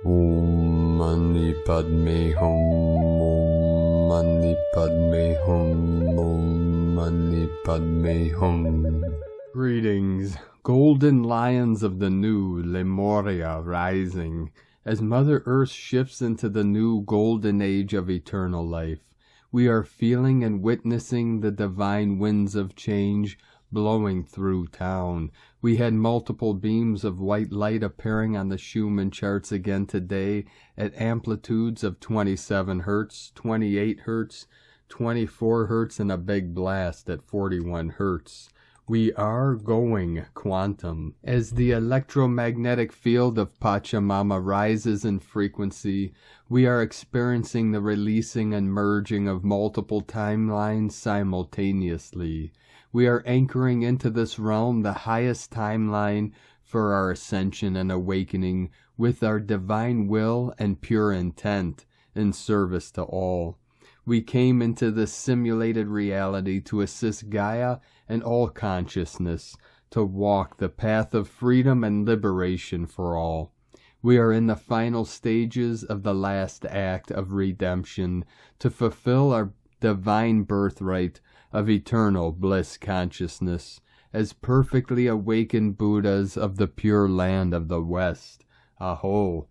Om Mani Padme Hum, Om Mani Padme Hum, Om Mani Padme Hum. Greetings, golden lions of the new Lemuria rising, as Mother Earth shifts into the new golden age of eternal life. We are feeling and witnessing the divine winds of change blowing through town. We had multiple beams of white light appearing on the Schumann charts again today at amplitudes of 27 Hertz, 28 Hertz, 24 Hertz, and a big blast at 41 Hertz. We are going quantum. As the electromagnetic field of Pachamama rises in frequency, we are experiencing the releasing and merging of multiple timelines simultaneously. We are anchoring into this realm the highest timeline for our ascension and awakening with our divine will and pure intent in service to all. We came into this simulated reality to assist Gaia and all consciousness to walk the path of freedom and liberation for all. We are in the final stages of the last act of redemption to fulfill our divine birthright of eternal bliss consciousness as perfectly awakened Buddhas of the pure land of the West. Aho!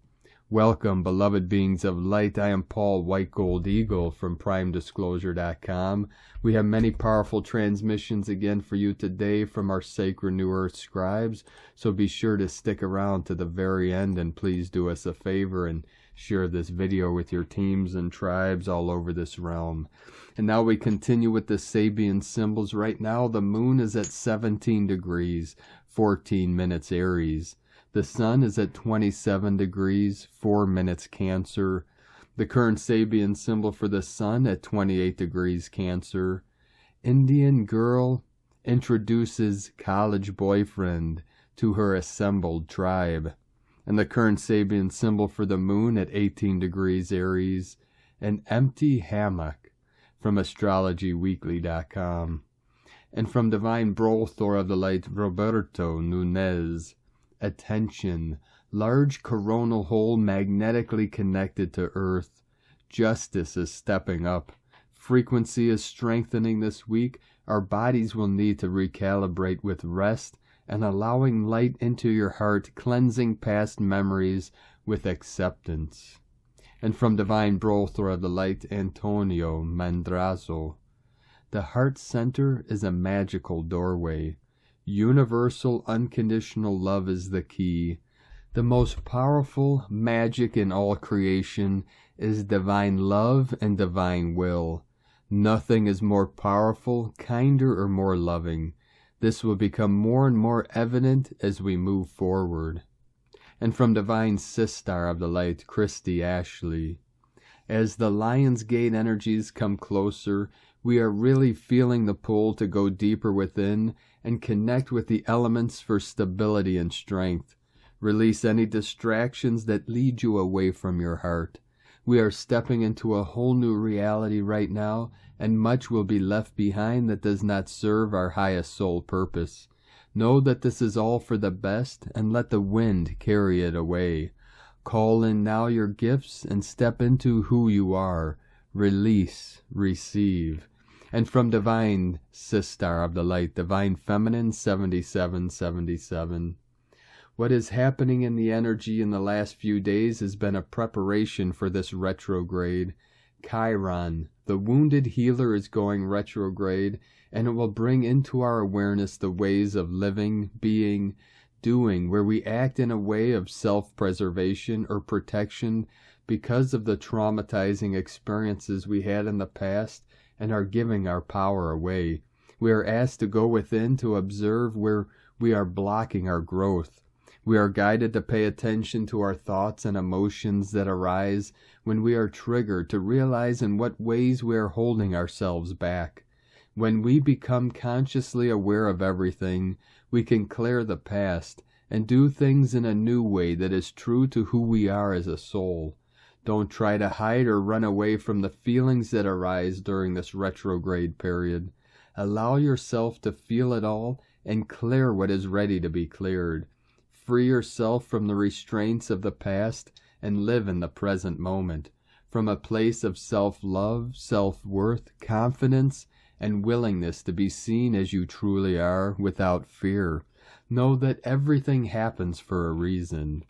Welcome, beloved beings of light. I am Paul White Gold Eagle from PrimeDisclosure.com. We have many powerful transmissions again for you today from our sacred New Earth scribes, so be sure to stick around to the very end, and please do us a favor and share this video with your teams and tribes all over this realm. And now we continue with the Sabian symbols. Right now the moon is at 17 degrees, 14 minutes Aries. The sun is at 27 degrees, 4 minutes Cancer. The current Sabian symbol for the sun at 28 degrees Cancer. Indian girl introduces college boyfriend to her assembled tribe. And the current Sabian symbol for the moon at 18 degrees Aries. An empty hammock from astrologyweekly.com. And from Divine Brothor of the Light, Roberto Nunez. Attention, large coronal hole magnetically connected to Earth. Justice is stepping up. Frequency is strengthening this week. Our bodies will need to recalibrate with rest and allowing light into your heart, cleansing past memories with acceptance. And from Divine Brothor of the Light, Antonio Mandrazo. The heart center is a magical doorway. Universal unconditional love is the key. The most powerful magic in all creation is divine love and divine will. Nothing is more powerful, kinder, or more loving. This will become more and more evident as we move forward. And from Divine Sistar of the Light, Christy Ashley. As the Lion's Gate energies come closer, we are really feeling the pull to go deeper within and connect with the elements for stability and strength. Release any distractions that lead you away from your heart. We are stepping into a whole new reality right now, and much will be left behind that does not serve our highest soul purpose. Know that this is all for the best, and let the wind carry it away. Call in now your gifts and step into who you are. Release, receive. And from Divine Sistar of the Light, Divine Feminine 7777. What is happening in the energy in the last few days has been a preparation for this retrograde. Chiron, the wounded healer, is going retrograde, and it will bring into our awareness the ways of living, being, doing, where we act in a way of self-preservation or protection because of the traumatizing experiences we had in the past and are giving our power away. We are asked to go within to observe where we are blocking our growth. We are guided to pay attention to our thoughts and emotions that arise when we are triggered, to realize in what ways we are holding ourselves back. When we become consciously aware of everything, we can clear the past and do things in a new way that is true to who we are as a soul. Don't try to hide or run away from the feelings that arise during this retrograde period. Allow yourself to feel it all and clear what is ready to be cleared. Free yourself from the restraints of the past and live in the present moment, from a place of self-love, self-worth, confidence, and willingness to be seen as you truly are without fear. Know that everything happens for a reason.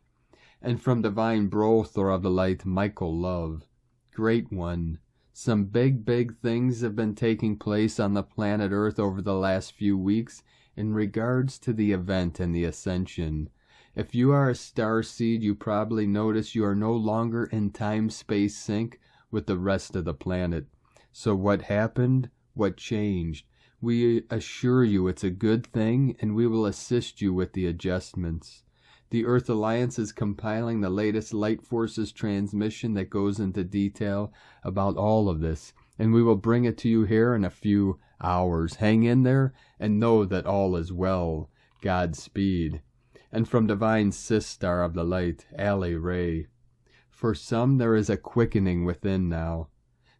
And from Divine Brother of the Light, Michael Love, Great One, some big things have been taking place on the planet Earth over the last few weeks in regards to the event and the ascension. If you are a starseed, you probably notice you are no longer in time-space sync with the rest of the planet. So what happened? What changed? We assure you it's a good thing, and we will assist you with the adjustments. The Earth Alliance is compiling the latest Light Forces transmission that goes into detail about all of this, and we will bring it to you here in a few hours. Hang in there and know that all is well. Godspeed. And from Divine Sistar of the Light, Alley Ray, for some there is a quickening within now.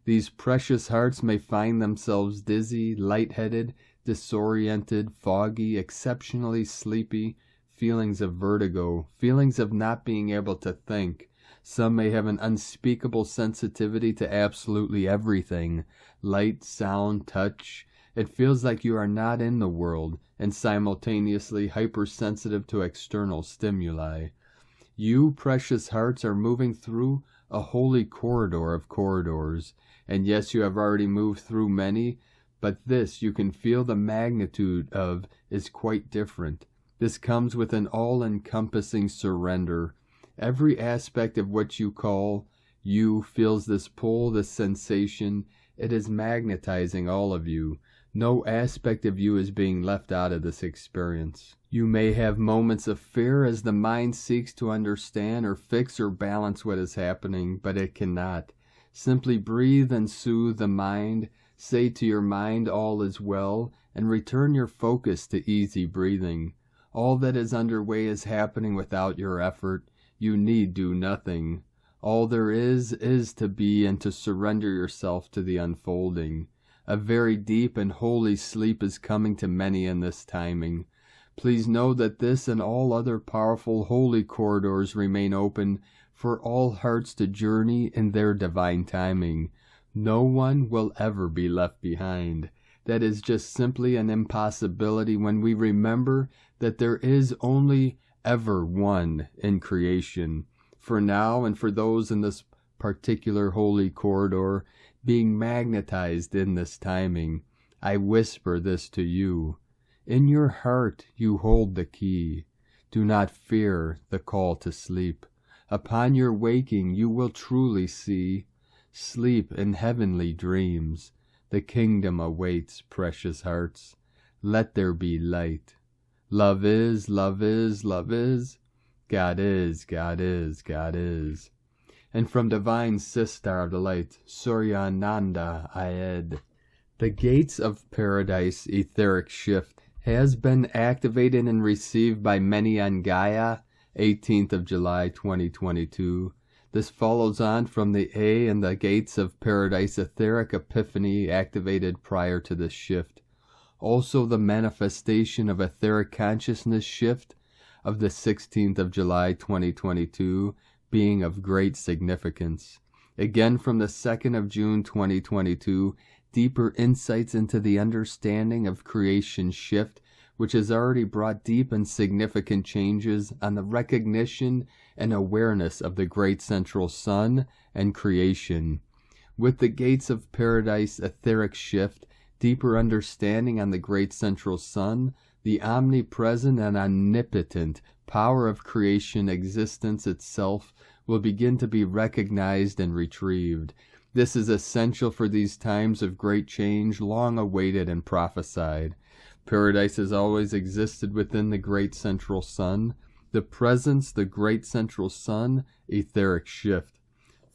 These precious hearts may find themselves dizzy, lightheaded, disoriented, foggy, exceptionally sleepy, feelings of vertigo, feelings of not being able to think. Some may have an unspeakable sensitivity to absolutely everything, light, sound, touch. It feels like you are not in the world, and simultaneously hypersensitive to external stimuli. You, precious hearts, are moving through a holy corridor of corridors, and yes, you have already moved through many, but this you can feel the magnitude of is quite different. This comes with an all-encompassing surrender. Every aspect of what you call you feels this pull, this sensation. It is magnetizing all of you. No aspect of you is being left out of this experience. You may have moments of fear as the mind seeks to understand or fix or balance what is happening, but it cannot. Simply breathe and soothe the mind. Say to your mind, all is well, and return your focus to easy breathing. All that is underway is happening without your effort. You need do nothing. All there is to be and to surrender yourself to the unfolding. A very deep and holy sleep is coming to many in this timing. Please know that this and all other powerful holy corridors remain open for all hearts to journey in their divine timing. No one will ever be left behind. That is just simply an impossibility when we remember that there is only ever one in creation. For now, and for those in this particular holy corridor being magnetized in this timing, I whisper this to you. In your heart you hold the key. Do not fear the call to sleep. Upon your waking you will truly see. Sleep in heavenly dreams. The kingdom awaits, precious hearts. Let there be light. Love is, love is, love is. God is, God is, God is. And from Divine Sister of the Light, Suryananda Ayed, the gates of paradise etheric shift has been activated and received by MaryAnn Gaia, 18th of July 2022. This follows on from the A and the gates of paradise etheric epiphany activated prior to this shift. Also the manifestation of etheric consciousness shift of the 16th of July 2022 being of great significance. Again from the 2nd of June 2022, deeper insights into the understanding of creation shift, which has already brought deep and significant changes on the recognition and awareness of the great central sun and creation. With the gates of paradise etheric shift, deeper understanding on the great central sun, the omnipresent and omnipotent power of creation existence itself will begin to be recognized and retrieved. This is essential for these times of great change, long awaited and prophesied. Paradise has always existed within the great central sun. The presence, the great central sun, etheric shift,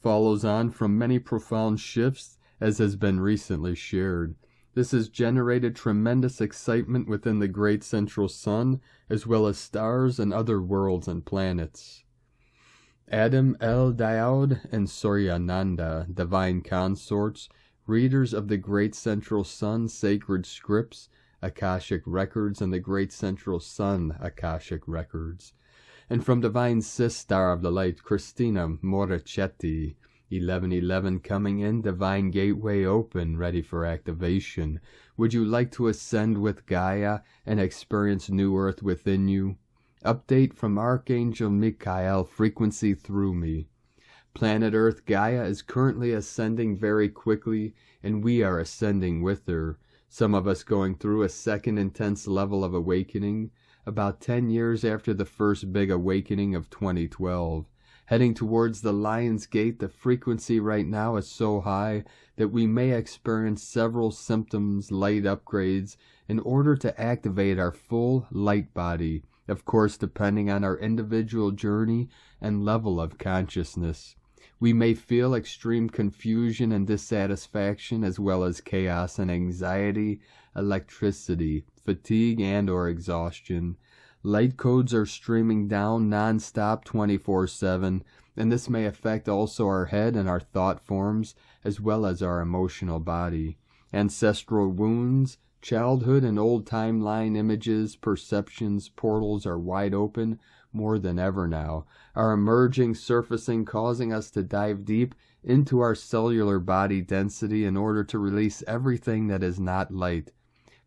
follows on from many profound shifts as has been recently shared. This has generated tremendous excitement within the great central sun, as well as stars and other worlds and planets. Adam El Daoud and Suryananda, divine consorts, readers of the great central sun sacred scripts, Akashic records, and the great central sun Akashic records. And from Divine Sister of the Light, Christina Morichetti, 1111 coming in, Divine Gateway open, ready for activation. Would you like to ascend with Gaia and experience New Earth within you? Update from Archangel Michael, frequency through me. Planet Earth Gaia is currently ascending very quickly, and we are ascending with her. Some of us going through a second intense level of awakening, about 10 years after the first big awakening of 2012. Heading towards the Lion's Gate, the frequency right now is so high that we may experience several symptoms, light upgrades, in order to activate our full light body, of course depending on our individual journey and level of consciousness. We may feel extreme confusion and dissatisfaction, as well as chaos and anxiety, electricity, fatigue and or exhaustion. Light codes are streaming down non-stop 24/7, and this may affect also our head and our thought forms, as well as our emotional body. Ancestral wounds, childhood and old timeline images, perceptions, portals are wide open more than ever now, are emerging, surfacing, causing us to dive deep into our cellular body density in order to release everything that is not light.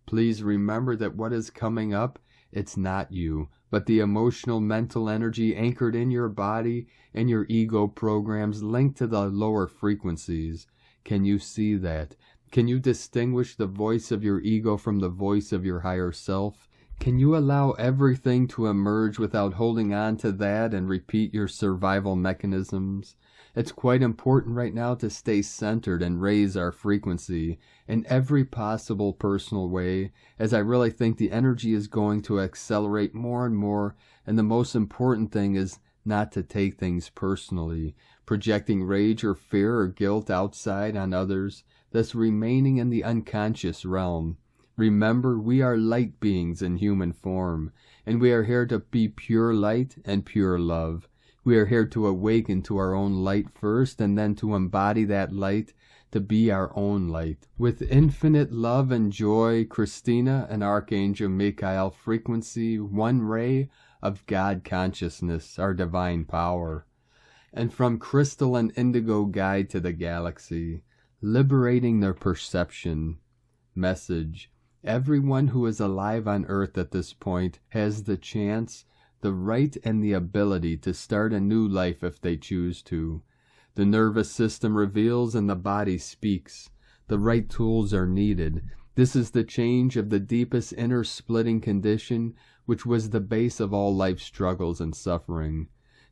Please remember that what is coming up, it's not you, but the emotional mental energy anchored in your body and your ego programs linked to the lower frequencies. Can you see that? Can you distinguish the voice of your ego from the voice of your higher self? Can you allow everything to emerge without holding on to that and repeat your survival mechanisms? It's quite important right now to stay centered and raise our frequency in every possible personal way, as I really think the energy is going to accelerate more and more, and the most important thing is not to take things personally, projecting rage or fear or guilt outside on others, thus remaining in the unconscious realm. Remember, we are light beings in human form, and we are here to be pure light and pure love. We are here to awaken to our own light first, and then to embody that light, to be our own light. With infinite love and joy, Christina and Archangel Michael, frequency, one ray of God consciousness, our divine power. And from Crystal and Indigo Guide to the Galaxy, liberating their perception. Message: everyone who is alive on Earth at this point has the chance, the right and the ability to start a new life if they choose to. The nervous system reveals and the body speaks. The right tools are needed. This is the change of the deepest inner splitting condition, which was the base of all life struggles and suffering.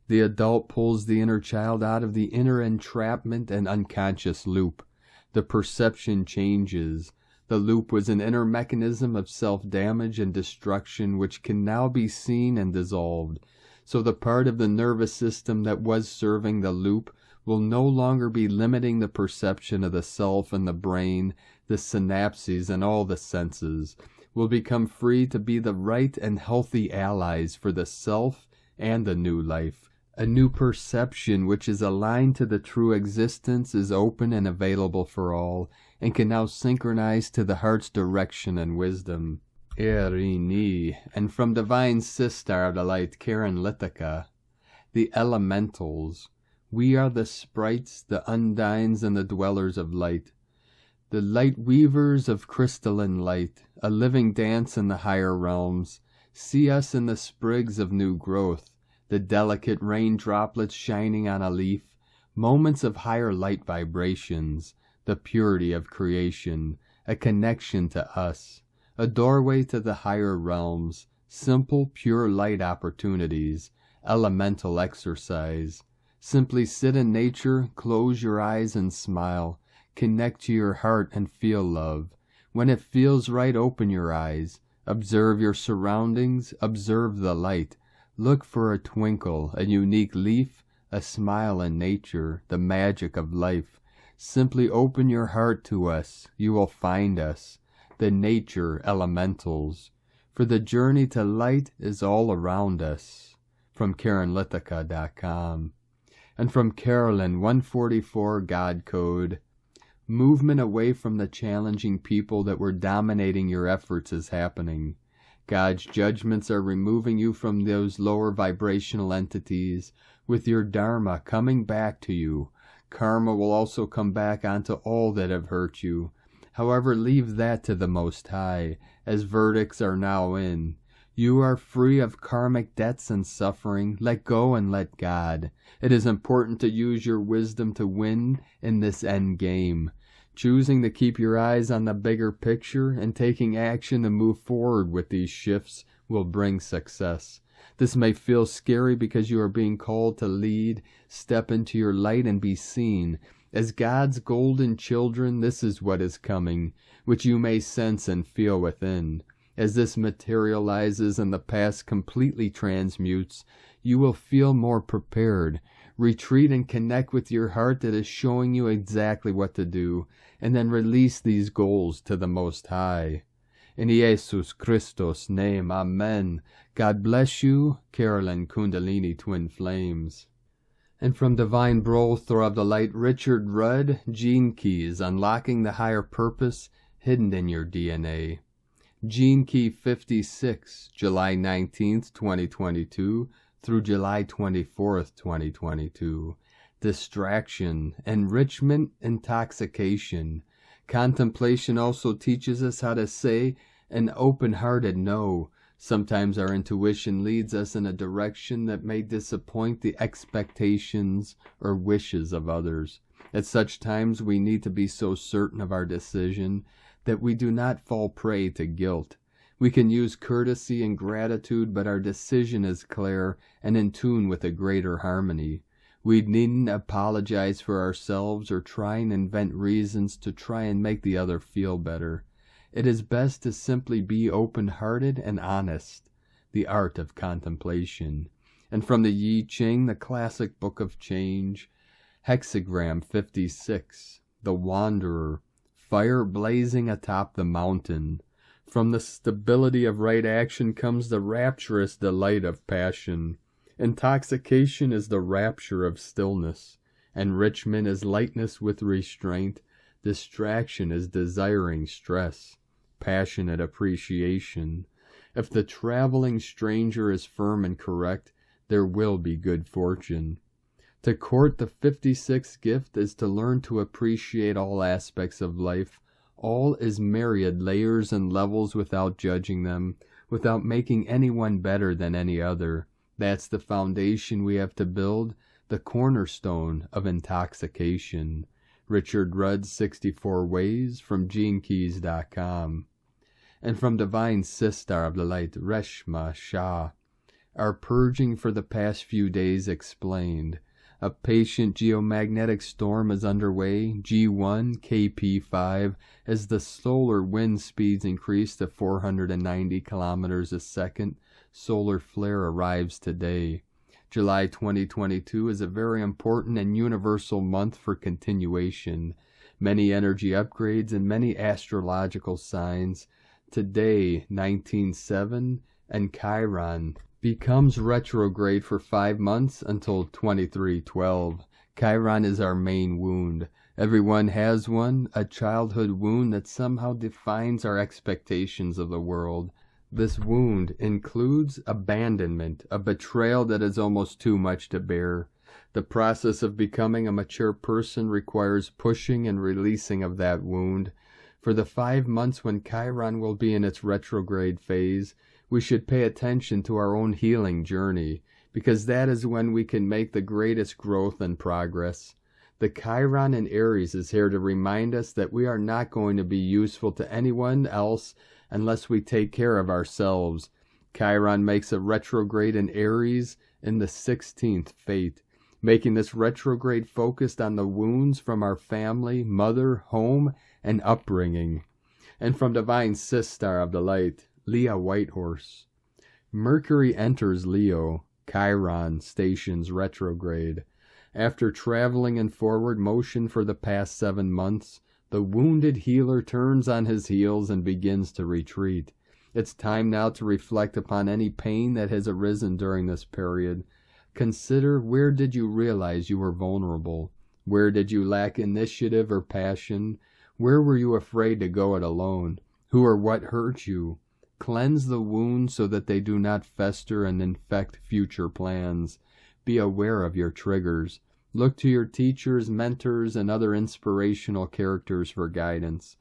The adult pulls the inner child out of the inner entrapment and unconscious loop. The perception changes. The loop was an inner mechanism of self-damage and destruction which can now be seen and dissolved. So the part of the nervous system that was serving the loop will no longer be limiting the perception of the self and the brain, the synapses and all the senses. Will become free to be the right and healthy allies for the self and the new life. A new perception which is aligned to the true existence is open and available for all, and can now synchronize to the heart's direction and wisdom. Adriane. And from Divine Sister of the Light, Carolyn C, the elementals. We are the sprites, the undines, and the dwellers of light. The light weavers of crystalline light, a living dance in the higher realms. See us in the sprigs of new growth, the delicate rain droplets shining on a leaf, moments of higher light vibrations, the purity of creation, a connection to us, a doorway to the higher realms, simple, pure light opportunities, elemental exercise. Simply sit in nature, close your eyes and smile, connect to your heart and feel love. When it feels right, open your eyes, observe your surroundings, observe the light. Look for a twinkle, a unique leaf, a smile in nature, the magic of life. Simply open your heart to us, you will find us, the nature elementals. For the journey to light is all around us. From KarenLithica.com. And from Carolyn, 144 God Code. Movement away from the challenging people that were dominating your efforts is happening. God's judgments are removing you from those lower vibrational entities, with your dharma coming back to you. Karma will also come back onto all that have hurt you. However, leave that to the Most High, as verdicts are now in. You are free of karmic debts and suffering. Let go and let God. It is important to use your wisdom to win in this end game. Choosing to keep your eyes on the bigger picture and taking action to move forward with these shifts will bring success. This may feel scary because you are being called to lead, step into your light and be seen. As God's golden children, this is what is coming, which you may sense and feel within. As this materializes and the past completely transmutes, you will feel more prepared. Retreat and connect with your heart that is showing you exactly what to do, and then release these goals to the Most High. In Jesus Christos' name, Amen. God bless you, Carolyn Kundalini Twin Flames. And from Divine Brother of the Light, Richard Rudd, Gene Keys, Unlocking the Higher Purpose Hidden in Your DNA. Gene Key 56, July 19th, 2022 through July 24th, 2022. Distraction, enrichment, intoxication. Contemplation also teaches us how to say an open-hearted no. Sometimes our intuition leads us in a direction that may disappoint the expectations or wishes of others. At such times we need to be so certain of our decision that we do not fall prey to guilt. We can use courtesy and gratitude, but our decision is clear and in tune with a greater harmony. We needn't apologize for ourselves or try and invent reasons to try and make the other feel better. It is best to simply be open-hearted and honest, the art of contemplation. And from the Yi Ching, the classic book of change, hexagram 56, the wanderer, fire blazing atop the mountain. From the stability of right action comes the rapturous delight of passion. Intoxication is the rapture of stillness. Enrichment is lightness with restraint. Distraction is desiring stress. Passionate appreciation. If the traveling stranger is firm and correct, there will be good fortune. To court the 56th gift is to learn to appreciate all aspects of life. All is myriad layers and levels without judging them, without making anyone better than any other. That's the foundation we have to build, the cornerstone of intoxication. Richard Rudd's 64 Ways from GeneKeys.com. And from Divine Sistar of the Light, Reshma Shah. Our purging for the past few days explained. A patient geomagnetic storm is underway, G1, KP5, as the solar wind speeds increase to 490 kilometers a second. Solar flare arrives today. July 2022 is a very important and universal month for continuation. Many energy upgrades and many astrological signs. Today, 19/7, and Chiron becomes retrograde for 5 months until 23/12. Chiron is our main wound. Everyone has one, a childhood wound that somehow defines our expectations of the world. This wound includes abandonment, a betrayal that is almost too much to bear. The process of becoming a mature person requires pushing and releasing of that wound. For the 5 months when Chiron will be in its retrograde phase, we should pay attention to our own healing journey, because that is when we can make the greatest growth and progress. The Chiron in Aries is here to remind us that we are not going to be useful to anyone else unless we take care of ourselves. Chiron makes a retrograde in Aries in the 16th fate, making this retrograde focused on the wounds from our family, mother, home, and upbringing. And from Divine Sistar of the Light, Leah Whitehorse. Mercury enters Leo. Chiron stations retrograde. After traveling in forward motion for the past 7 months, the wounded healer turns on his heels and begins to retreat. It's time now to reflect upon any pain that has arisen during this period. Consider, where did you realize you were vulnerable? Where did you lack initiative or passion? Where were you afraid to go it alone? Who or what hurt you? Cleanse the wounds so that they do not fester and infect future plans. Be aware of your triggers. Look to your teachers, mentors, and other inspirational characters for guidance.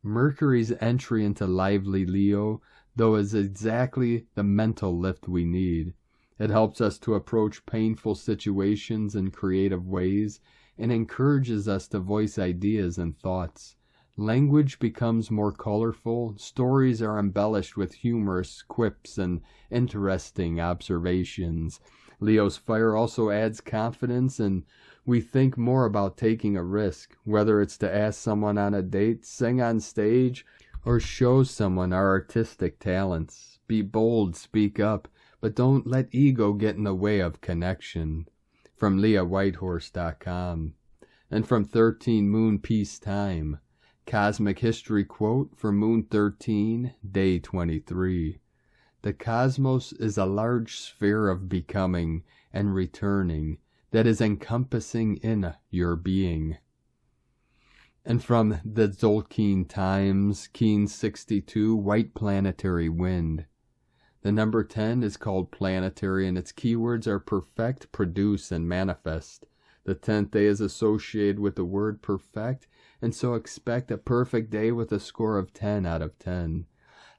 Mercury's entry into lively Leo, though, is exactly the mental lift we need. It helps us to approach painful situations in creative ways and encourages us to voice ideas and thoughts. Language becomes more colorful, stories are embellished with humorous quips and interesting observations. Leo's fire also adds confidence, and we think more about taking a risk, whether it's to ask someone on a date, sing on stage, or show someone our artistic talents. Be bold, speak up, but don't let ego get in the way of connection. From LeahWhitehorse.com. And from 13 Moon Peace Time. Cosmic History Quote for Moon 13, Day 23. The cosmos is a large sphere of becoming and returning that is encompassing in your being. And from the Tzolk'in Times, Keen 62, White Planetary Wind. The number 10 is called planetary, and its keywords are perfect, produce, and manifest. The 10th day is associated with the word perfect, and so expect a perfect day with a score of 10 out of 10.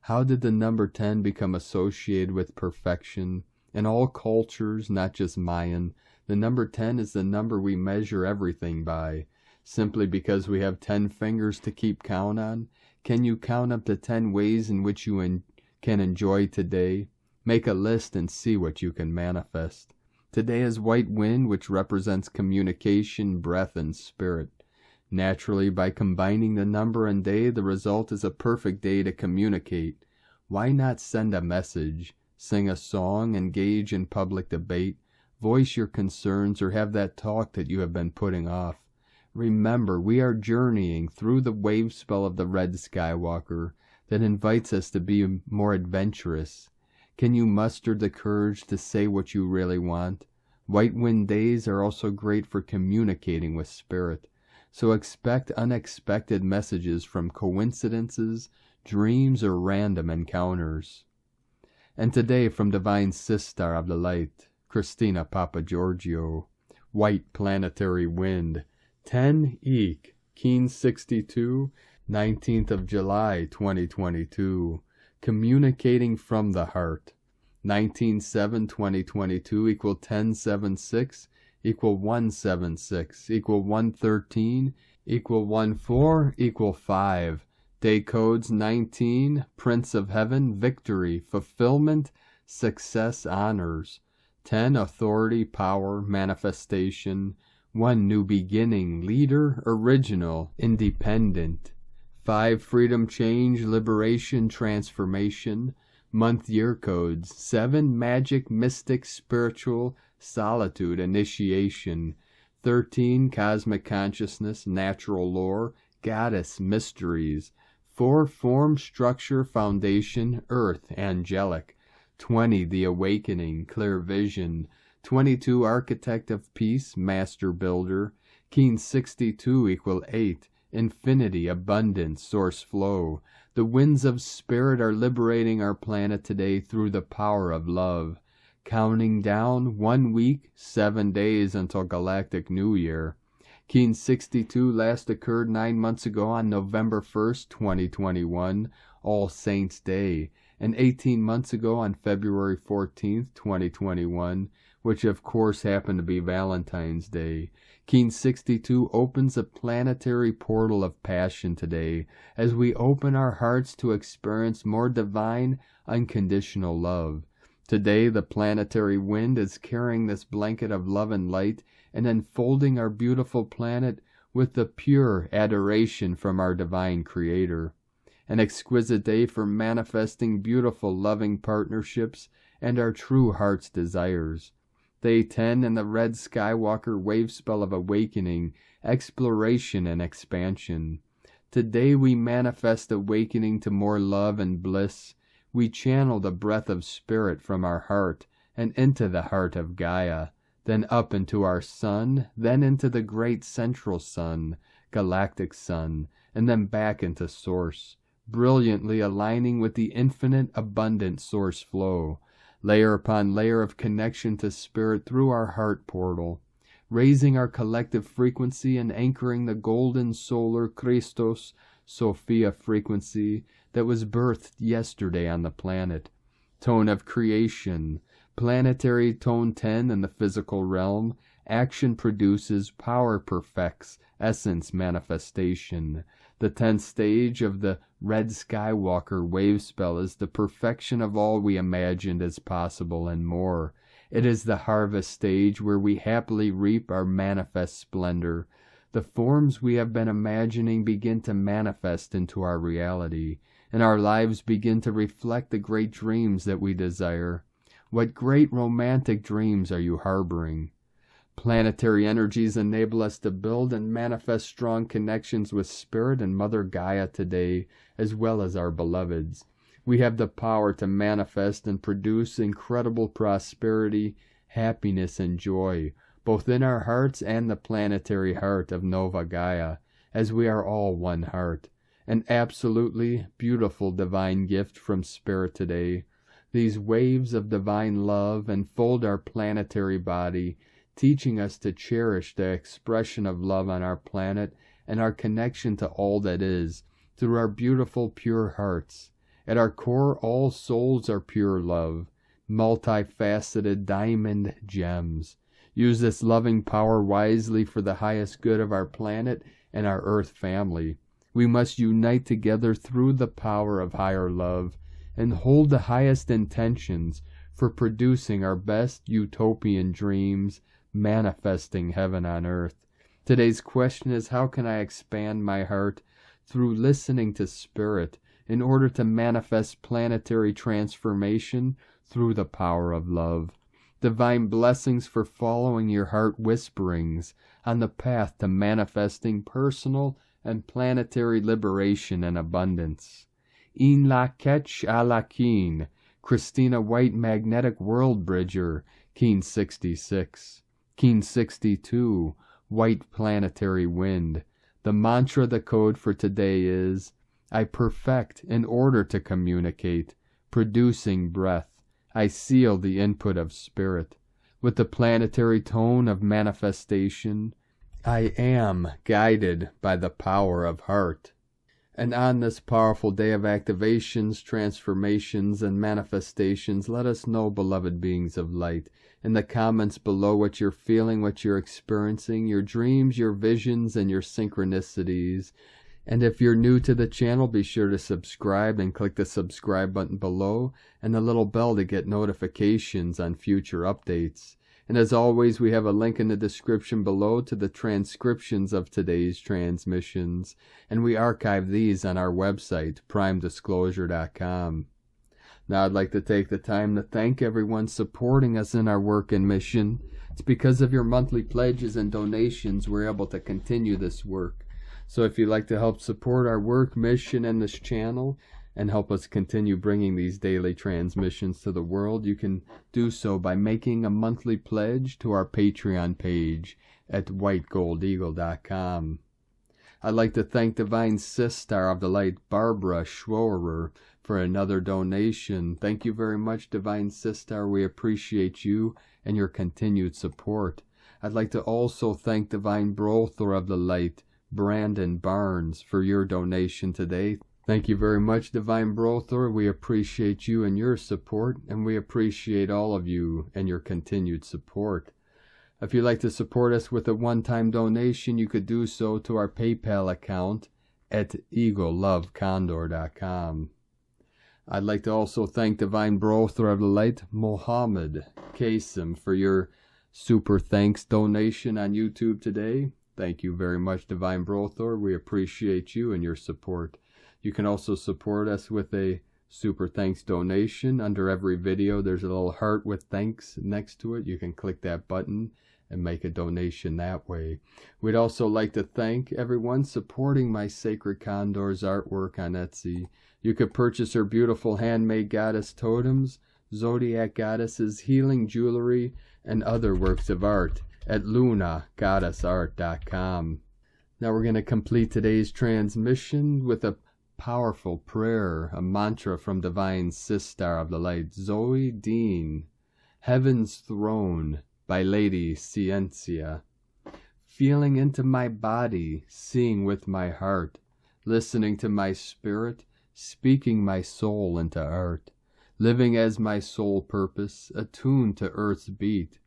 How did the number 10 become associated with perfection? In all cultures, not just Mayan, the number 10 is the number we measure everything by. Simply because we have 10 fingers to keep count on? Can you count up the 10 ways in which you can enjoy today? Make a list and see what you can manifest. Today is white wind, which represents communication, breath, and spirit. Naturally, by combining the number and day, the result is a perfect day to communicate. Why not send a message, sing a song, engage in public debate, voice your concerns, or have that talk that you have been putting off? Remember, we are journeying through the wave spell of the Red Skywalker that invites us to be more adventurous. Can you muster the courage to say what you really want? White wind days are also great for communicating with spirit. So expect unexpected messages from coincidences, dreams, or random encounters. And today from Divine Sister of the Light, Christina Papagiorgio, White Planetary Wind, 10 Eek, Keen 62, 19th of July, 2022, Communicating from the Heart, 19/7/2022 equal 10/76, equal 176, equal 113, equal 14, equal 5. Day codes 19, Prince of Heaven, Victory, Fulfillment, Success, Honors. 10, Authority, Power, Manifestation. 1, New Beginning, Leader, Original, Independent. 5, Freedom, Change, Liberation, Transformation. Month year codes 7, Magic, Mystic, Spiritual, Solitude, Initiation. 13, Cosmic Consciousness, Natural Lore, Goddess, Mysteries. 4, Form, Structure, Foundation, Earth, Angelic. 20, The Awakening, Clear Vision. 22, Architect of Peace, Master Builder. Keen 62 equal 8, Infinity, Abundance, Source Flow. The winds of spirit are liberating our planet today through the power of love. Counting down 1 week, 7 days until Galactic New Year. Keen 62 last occurred 9 months ago on November 1st, 2021, All Saints Day, and 18 months ago on February 14th, 2021, which of course happened to be Valentine's Day. Keen 62 opens a planetary portal of passion today as we open our hearts to experience more divine, unconditional love. Today, the planetary wind is carrying this blanket of love and light and enfolding our beautiful planet with the pure adoration from our divine Creator. An exquisite day for manifesting beautiful, loving partnerships and our true heart's desires. Day 10 in the Red Skywalker wave spell of awakening, exploration, and expansion. Today we manifest awakening to more love and bliss. We channel the breath of spirit from our heart and into the heart of Gaia, then up into our sun, then into the great central sun, galactic sun, and then back into source. brilliantly aligning with the infinite abundant source flow, layer upon layer of connection to spirit through our heart portal, raising our collective frequency and anchoring the golden solar Christos Sophia frequency that was birthed yesterday on the planet. Tone of creation, planetary tone 10 in the physical realm, action produces, power perfects, essence manifestation. The 10th stage of the Red Skywalker wave spell is the perfection of all we imagined as possible and more. It is the harvest stage where we happily reap our manifest splendor. The forms we have been imagining begin to manifest into our reality, and our lives begin to reflect the great dreams that we desire. What great romantic dreams are you harboring? Planetary energies enable us to build and manifest strong connections with Spirit and Mother Gaia today, as well as our beloveds. We have the power to manifest and produce incredible prosperity, happiness, and joy, both in our hearts and the planetary heart of Nova Gaia, as we are all one heart. An absolutely beautiful divine gift from Spirit today. These waves of divine love enfold our planetary body, teaching us to cherish the expression of love on our planet and our connection to all that is, through our beautiful, pure hearts. At our core, all souls are pure love, multifaceted diamond gems. Use this loving power wisely for the highest good of our planet and our Earth family. We must unite together through the power of higher love and hold the highest intentions for producing our best utopian dreams, manifesting heaven on earth. Today's question is, how can I expand my heart through listening to Spirit in order to manifest planetary transformation through the power of love? Divine blessings for following your heart whisperings on the path to manifesting personal and planetary liberation and abundance. In la ketch a la keen, Christina White Magnetic World Bridger, Keen 66. Keen 62, White Planetary Wind. The mantra, the code for today is, I perfect in order to communicate, producing breath. I seal the input of Spirit. With the planetary tone of manifestation, I am guided by the power of heart. And on this powerful day of activations, transformations, and manifestations, let us know, beloved beings of light, in the comments below what you're feeling, what you're experiencing, your dreams, your visions, and your synchronicities. And if you're new to the channel, be sure to subscribe and click the subscribe button below and the little bell to get notifications on future updates. And as always, we have a link in the description below to the transcriptions of today's transmissions, and we archive these on our website, primedisclosure.com. Now I'd like to take the time to thank everyone supporting us in our work and mission. It's because of your monthly pledges and donations we're able to continue this work. So if you'd like to help support our work, mission, and this channel, and help us continue bringing these daily transmissions to the world, you can do so by making a monthly pledge to our Patreon page at whitegoldeagle.com. I'd like to thank Divine Sister of the Light, Barbara Schworer, for another donation. Thank you very much, Divine Sister. We appreciate you and your continued support. I'd like to also thank Divine Brother of the Light, Brandon Barnes, for your donation today. Thank you very much, Divine Brother. We appreciate you and your support, and we appreciate all of you and your continued support. If you'd like to support us with a one-time donation, you could do so to our PayPal account at eaglelovecondor.com. I'd like to also thank Divine Brother of the Light, Mohammed Qasim, for your super thanks donation on YouTube today. Thank you very much, Divine Brother. We appreciate you and your support. You can also support us with a super thanks donation. Under every video, there's a little heart with thanks next to it. You can click that button and make a donation that way. We'd also like to thank everyone supporting my Sacred Condor's artwork on Etsy. You could purchase her beautiful handmade goddess totems, zodiac goddesses, healing jewelry, and other works of art at lunagoddessart.com. Now we're going to complete today's transmission with a powerful prayer, a mantra from divine Sistar of the Light, Zoe Dean, Heaven's Throne, by Lady Ciencia. Feeling into my body, seeing with my heart, listening to my spirit, speaking my soul into art, living as my soul purpose, attuned to earth's beat.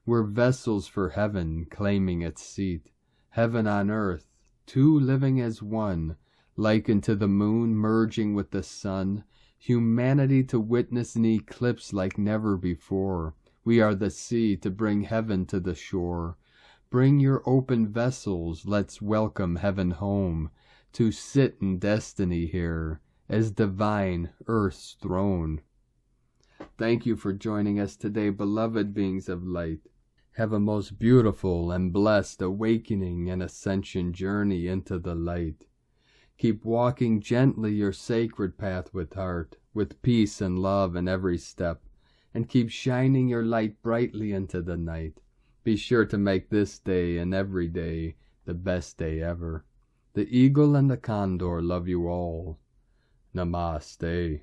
We're vessels for heaven, claiming its seat. Heaven on earth, two living as one, likened to the moon merging with the sun, humanity to witness an eclipse like never before. We are the sea to bring heaven to the shore. Bring your open vessels, let's welcome heaven home, to sit in destiny here, as divine earth's throne. Thank you for joining us today, beloved beings of light. Have a most beautiful and blessed awakening and ascension journey into the light. Keep walking gently your sacred path with heart, with peace and love in every step, and keep shining your light brightly into the night. Be sure to make this day and every day the best day ever. The eagle and the condor love you all. Namaste.